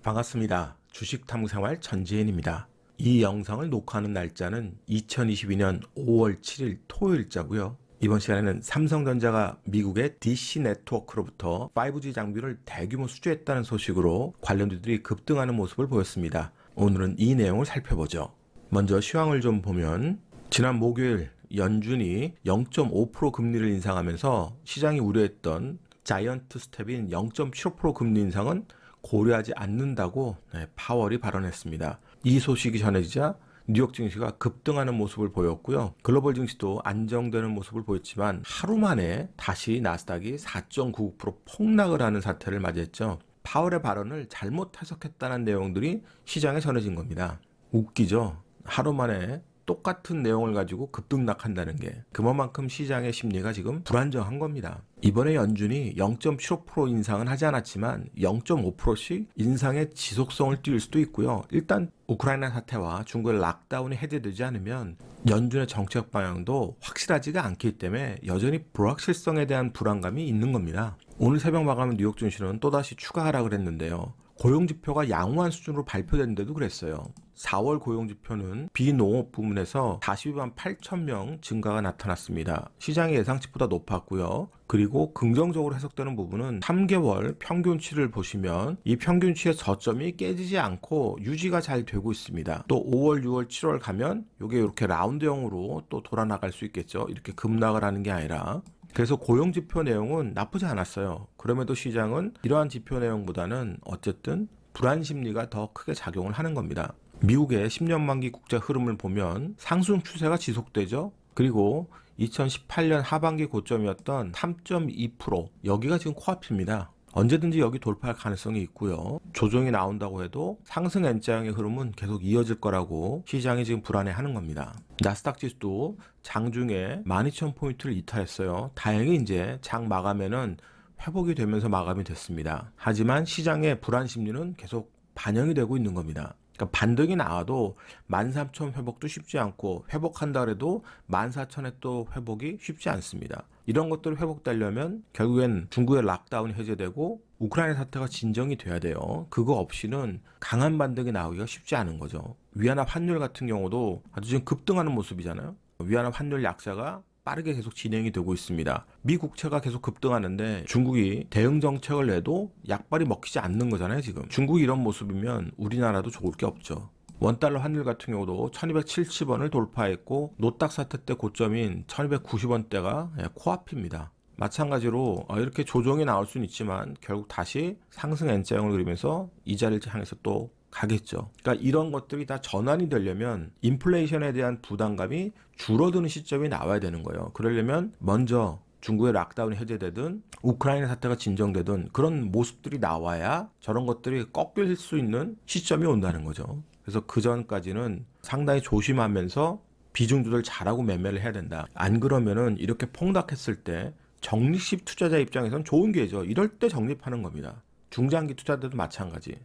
반갑습니다. 주식탐구생활 전지현입니다. 이 영상을 녹화하는 날짜는 2022년 5월 7일 토요일자고요. 이번 시간에는 삼성전자가 미국의 DC네트워크로부터 5G 장비를 대규모 수주했다는 소식으로 관련주들이 급등하는 모습을 보였습니다. 오늘은 이 내용을 살펴보죠. 먼저 시황을 좀 보면 지난 목요일 연준이 0.5% 금리를 인상하면서 시장이 우려했던 자이언트 스텝인 0.75% 금리 인상은 고려하지 않는다고 파월이 발언했습니다. 이 소식이 전해지자 뉴욕 증시가 급등하는 모습을 보였고요. 글로벌 증시도 안정되는 모습을 보였지만 하루 만에 다시 나스닥이 4.99% 폭락을 하는 사태를 맞이했죠. 파월의 발언을 잘못 해석했다는 내용들이 시장에 전해진 겁니다. 웃기죠? 하루 만에 똑같은 내용을 가지고 급등락한다는 게 그만큼 시장의 심리가 지금 불안정한 겁니다. 이번에 연준이 0.75% 인상은 하지 않았지만 0.5%씩 인상의 지속성을 띄울 수도 있고요. 일단 우크라이나 사태와 중국의 락다운이 해제되지 않으면 연준의 정책 방향도 확실하지가 않기 때문에 여전히 불확실성에 대한 불안감이 있는 겁니다. 오늘 새벽 마감 뉴욕 증시는 또다시 추가 하락을 했는데요. 고용지표가 양호한 수준으로 발표됐는데도 그랬어요. 4월 고용지표는 비농업 부문에서 42만 8천 명 증가가 나타났습니다. 시장의 예상치보다 높았고요. 그리고 긍정적으로 해석되는 부분은 3개월 평균치를 보시면 이 평균치의 저점이 깨지지 않고 유지가 잘 되고 있습니다. 또 5월, 6월, 7월 가면 이게 이렇게 라운드형으로 또 돌아나갈 수 있겠죠. 이렇게 급락을 하는 게 아니라. 그래서 고용지표 내용은 나쁘지 않았어요. 그럼에도 시장은 이러한 지표 내용보다는 어쨌든 불안 심리가 더 크게 작용을 하는 겁니다. 미국의 10년 만기 국채 흐름을 보면 상승 추세가 지속되죠. 그리고 2018년 하반기 고점이었던 3.2% 여기가 지금 코앞입니다. 언제든지 여기 돌파할 가능성이 있고요. 조정이 나온다고 해도 상승 N자형의 흐름은 계속 이어질 거라고 시장이 지금 불안해하는 겁니다. 나스닥 지수도 장중에 12,000포인트를 이탈했어요. 다행히 이제 장 마감에는 회복이 되면서 마감이 됐습니다. 하지만 시장의 불안 심리는 계속 반영이 되고 있는 겁니다. 그러니까 반등이 나와도 13,000 회복도 쉽지 않고 회복한다 그래도 14,000에 또 회복이 쉽지 않습니다. 이런 것들이 회복되려면 결국엔 중국의 락다운이 해제되고 우크라이나 사태가 진정이 돼야 돼요. 그거 없이는 강한 반등이 나오기가 쉽지 않은 거죠. 위안화 환율 같은 경우도 아주 지금 급등하는 모습이잖아요. 위안화 환율 약세가 빠르게 계속 진행이 되고 있습니다. 미 국채가 계속 급등하는데 중국이 대응 정책을 내도 약발이 먹히지 않는 거잖아요, 지금. 중국이 이런 모습이면 우리나라도 좋을 게 없죠. 원달러 환율 같은 경우도 1270원을 돌파했고 노딱 사태 때 고점인 1290원대가 코앞입니다. 마찬가지로 이렇게 조정이 나올 수는 있지만 결국 다시 상승 N자형을 그리면서 이 자리를 향해서 또 가겠죠. 그러니까 이런 것들이 다 전환이 되려면 인플레이션에 대한 부담감이 줄어드는 시점이 나와야 되는 거예요. 그러려면 먼저 중국의 락다운이 해제되든 우크라이나 사태가 진정되든 그런 모습들이 나와야 저런 것들이 꺾일 수 있는 시점이 온다는 거죠. 그래서 그 전까지는 상당히 조심하면서 비중 조절 잘하고 매매를 해야 된다. 안 그러면은 이렇게 폭락했을 때 적립식 투자자 입장에선 좋은 기회죠. 이럴 때 적립하는 겁니다. 중장기 투자자도 마찬가지.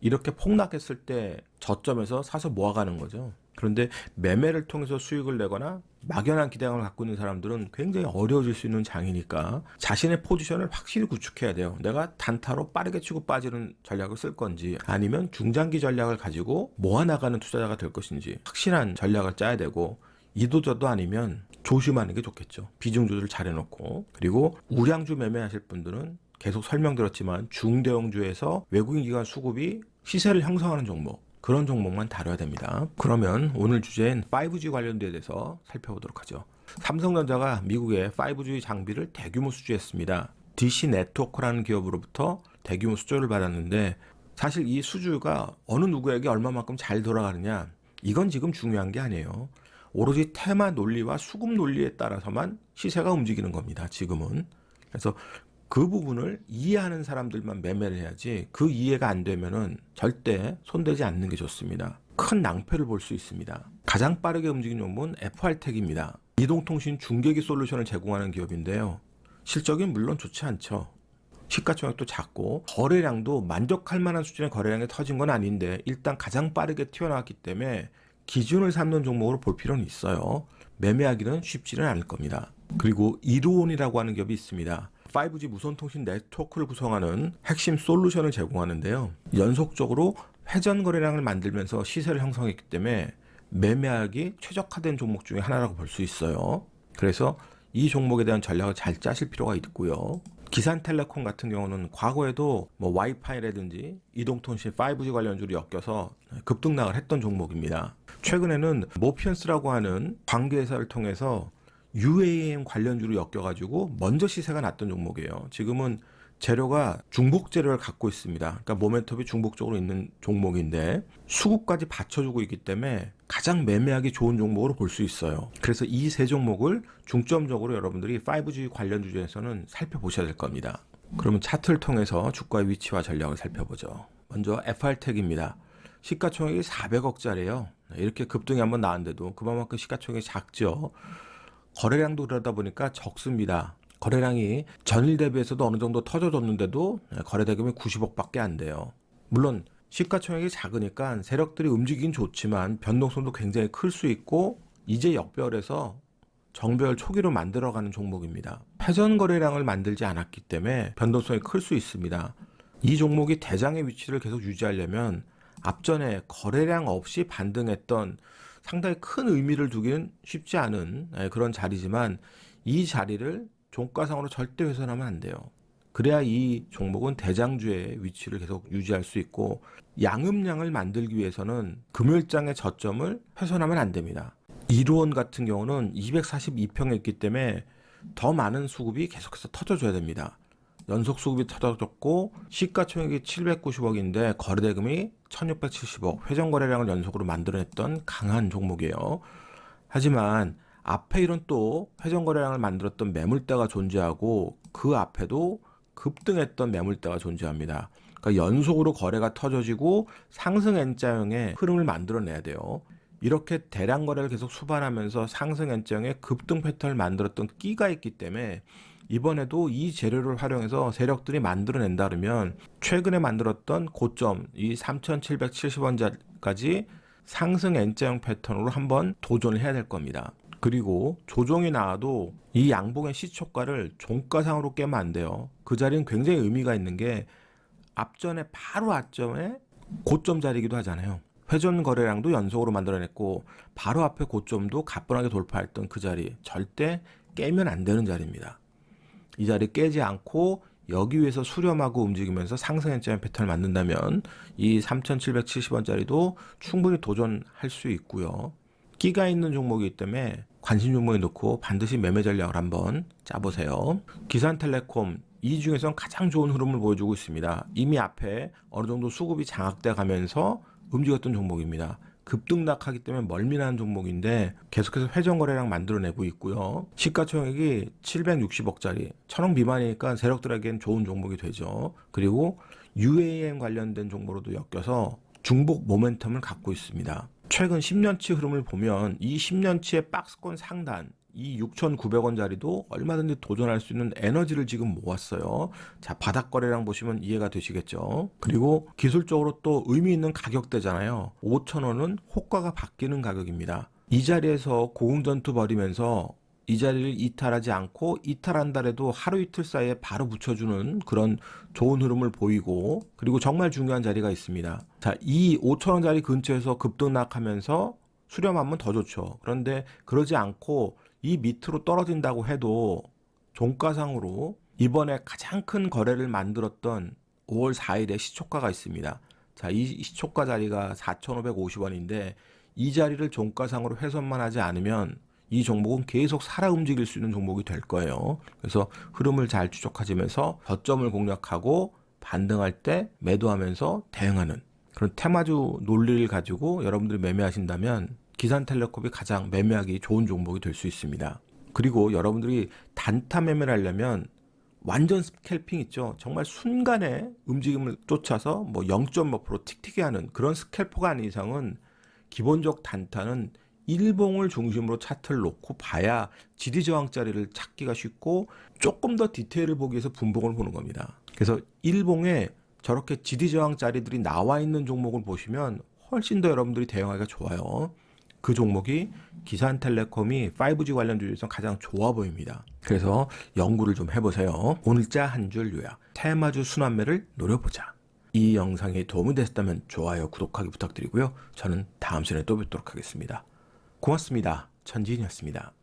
이렇게 폭락했을 때 저점에서 사서 모아가는 거죠. 그런데 매매를 통해서 수익을 내거나 막연한 기대감을 갖고 있는 사람들은 굉장히 어려워질 수 있는 장이니까 자신의 포지션을 확실히 구축해야 돼요. 내가 단타로 빠르게 치고 빠지는 전략을 쓸 건지 아니면 중장기 전략을 가지고 모아나가는 투자자가 될 것인지 확실한 전략을 짜야 되고 이도저도 아니면 조심하는 게 좋겠죠. 비중 조절을 잘 해놓고. 그리고 우량주 매매하실 분들은 계속 설명드렸지만 중대형주에서 외국인 기관 수급이 시세를 형성하는 종목, 그런 종목만 다뤄야 됩니다. 그러면 오늘 주제인 5G 관련주에 대해서 살펴보도록 하죠. 삼성전자가 미국의 5G 장비를 대규모 수주했습니다. DC네트워크라는 기업으로부터 대규모 수주를 받았는데 사실 이 수주가 어느 누구에게 얼마만큼 잘 돌아가느냐 이건 지금 중요한 게 아니에요. 오로지 테마 논리와 수급 논리에 따라서만 시세가 움직이는 겁니다. 지금은. 그래서 그 부분을 이해하는 사람들만 매매를 해야지 그 이해가 안 되면은 절대 손대지 않는 게 좋습니다. 큰 낭패를 볼 수 있습니다. 가장 빠르게 움직이는 종목은 FR텍입니다. 이동통신 중계기 솔루션을 제공하는 기업인데요. 실적이 물론 좋지 않죠. 시가총액도 작고 거래량도 만족할 만한 수준의 거래량이 터진 건 아닌데 일단 가장 빠르게 튀어나왔기 때문에 기준을 삼는 종목으로 볼 필요는 있어요. 매매하기는 쉽지는 않을 겁니다. 그리고 이루온이라고 하는 기업이 있습니다. 5G 무선통신 네트워크를 구성하는 핵심 솔루션을 제공하는데요. 연속적으로 회전 거래량을 만들면서 시세를 형성했기 때문에 매매하기 최적화된 종목 중에 하나라고 볼 수 있어요. 그래서 이 종목에 대한 전략을 잘 짜실 필요가 있고요. 기산텔레콤 같은 경우는 과거에도 와이파이라든지 이동통신 5G 관련주로 엮여서 급등락을 했던 종목입니다. 최근에는 모피언스라고 하는 관계회사를 통해서 UAM 관련주로 엮여가지고 먼저 시세가 났던 종목이에요. 지금은 재료가 중복 재료를 갖고 있습니다. 그러니까 모멘텀이 중복적으로 있는 종목인데 수급까지 받쳐주고 있기 때문에 가장 매매하기 좋은 종목으로 볼 수 있어요. 그래서 이 세 종목을 중점적으로 여러분들이 5G 관련 주제에서는 살펴보셔야 될 겁니다. 그러면 차트를 통해서 주가의 위치와 전략을 살펴보죠. 먼저 FR텍입니다. 시가총액이 400억짜리예요. 이렇게 급등이 한번 나왔는데도 그만큼 시가총액이 작죠. 거래량도 그러다 보니까 적습니다. 거래량이 전일 대비해서도 어느 정도 터져줬는데도 거래 대금이 90억밖에 안 돼요. 물론 시가총액이 작으니까 세력들이 움직이긴 좋지만 변동성도 굉장히 클 수 있고 이제 역별해서 정별 초기로 만들어가는 종목입니다. 회전 거래량을 만들지 않았기 때문에 변동성이 클 수 있습니다. 이 종목이 대장의 위치를 계속 유지하려면 앞전에 거래량 없이 반등했던 상당히 큰 의미를 두기는 쉽지 않은 그런 자리지만 이 자리를 종가상으로 절대 훼손하면 안 돼요. 그래야 이 종목은 대장주의 위치를 계속 유지할 수 있고 양음량을 만들기 위해서는 금요일장의 저점을 훼손하면 안 됩니다. 이루원 같은 경우는 242평에 있기 때문에 더 많은 수급이 계속해서 터져줘야 됩니다. 연속 수급이 터져졌고 시가총액이 790억인데 거래대금이 1670억, 회전 거래량을 연속으로 만들어냈던 강한 종목이에요. 하지만 앞에 이런 또 회전 거래량을 만들었던 매물대가 존재하고 그 앞에도 급등했던 매물대가 존재합니다. 그러니까 연속으로 거래가 터져지고 상승 N자형의 흐름을 만들어내야 돼요. 이렇게 대량 거래를 계속 수반하면서 상승 N자형의 급등 패턴을 만들었던 끼가 있기 때문에 이번에도 이 재료를 활용해서 세력들이 만들어낸다 그러면 최근에 만들었던 고점 이 3,770원까지 상승 N자형 패턴으로 한번 도전을 해야 될 겁니다. 그리고 조정이 나와도 이 양봉의 시초가를 종가상으로 깨면 안 돼요. 그 자리는 굉장히 의미가 있는 게 앞전에 바로 앞점에 고점 자리이기도 하잖아요. 회전 거래량도 연속으로 만들어냈고 바로 앞에 고점도 가뿐하게 돌파했던 그 자리 절대 깨면 안 되는 자리입니다. 이 자리 깨지 않고 여기 위에서 수렴하고 움직이면서 상승 N자형 패턴을 만든다면 이 3,770원짜리도 충분히 도전할 수 있고요. 끼가 있는 종목이기 때문에 관심 종목에 넣고 반드시 매매 전략을 한번 짜보세요. 기산텔레콤 이 중에서는 가장 좋은 흐름을 보여주고 있습니다. 이미 앞에 어느 정도 수급이 장악돼 가면서 움직였던 종목입니다. 급등락하기 때문에 멀미나는 종목인데 계속해서 회전 거래량 만들어내고 있고요. 시가총액이 760억짜리 1000억 미만이니까 세력들에겐 좋은 종목이 되죠. 그리고 UAM 관련된 종목으로도 엮여서 중복 모멘텀을 갖고 있습니다. 최근 10년치 흐름을 보면 이 10년치의 박스권 상단 이 6,900원짜리도 얼마든지 도전할 수 있는 에너지를 지금 모았어요. 자, 바닥 거래량 보시면 이해가 되시겠죠. 그리고 기술적으로 또 의미 있는 가격대잖아요. 5,000원은 호가가 바뀌는 가격입니다. 이 자리에서 고공전투 벌이면서 이 자리를 이탈하지 않고 이탈한다래도 하루 이틀 사이에 바로 붙여주는 그런 좋은 흐름을 보이고 그리고 정말 중요한 자리가 있습니다. 자, 이 5,000원짜리 근처에서 급등락하면서 수렴하면 더 좋죠. 그런데 그러지 않고 이 밑으로 떨어진다고 해도 종가상으로 이번에 가장 큰 거래를 만들었던 5월 4일에 시초가가 있습니다. 자, 이 시초가 자리가 4,550원인데 이 자리를 종가상으로 훼손만 하지 않으면 이 종목은 계속 살아 움직일 수 있는 종목이 될 거예요. 그래서 흐름을 잘 추적하면서 저점을 공략하고 반등할 때 매도하면서 대응하는 그런 테마주 논리를 가지고 여러분들이 매매하신다면 기산텔레콤이 가장 매매하기 좋은 종목이 될 수 있습니다. 그리고 여러분들이 단타 매매를 하려면 완전 스캘핑 있죠. 정말 순간에 움직임을 쫓아서 뭐 0.몇% 틱틱이 하는 그런 스캘퍼가 아닌 이상은 기본적 단타는 일봉을 중심으로 차트를 놓고 봐야 지지저항 자리를 찾기가 쉽고 조금 더 디테일을 보기 위해서 분봉을 보는 겁니다. 그래서 일봉에 저렇게 지지저항 자리들이 나와 있는 종목을 보시면 훨씬 더 여러분들이 대응하기가 좋아요. 그 종목이 기산텔레콤이 5G 관련 주에서 가장 좋아 보입니다. 그래서 연구를 좀 해보세요. 오늘자 한 줄 요약. 테마주 순환매를 노려보자. 이 영상이 도움이 되셨다면 좋아요, 구독하기 부탁드리고요. 저는 다음 시간에 또 뵙도록 하겠습니다. 고맙습니다. 천지인이었습니다.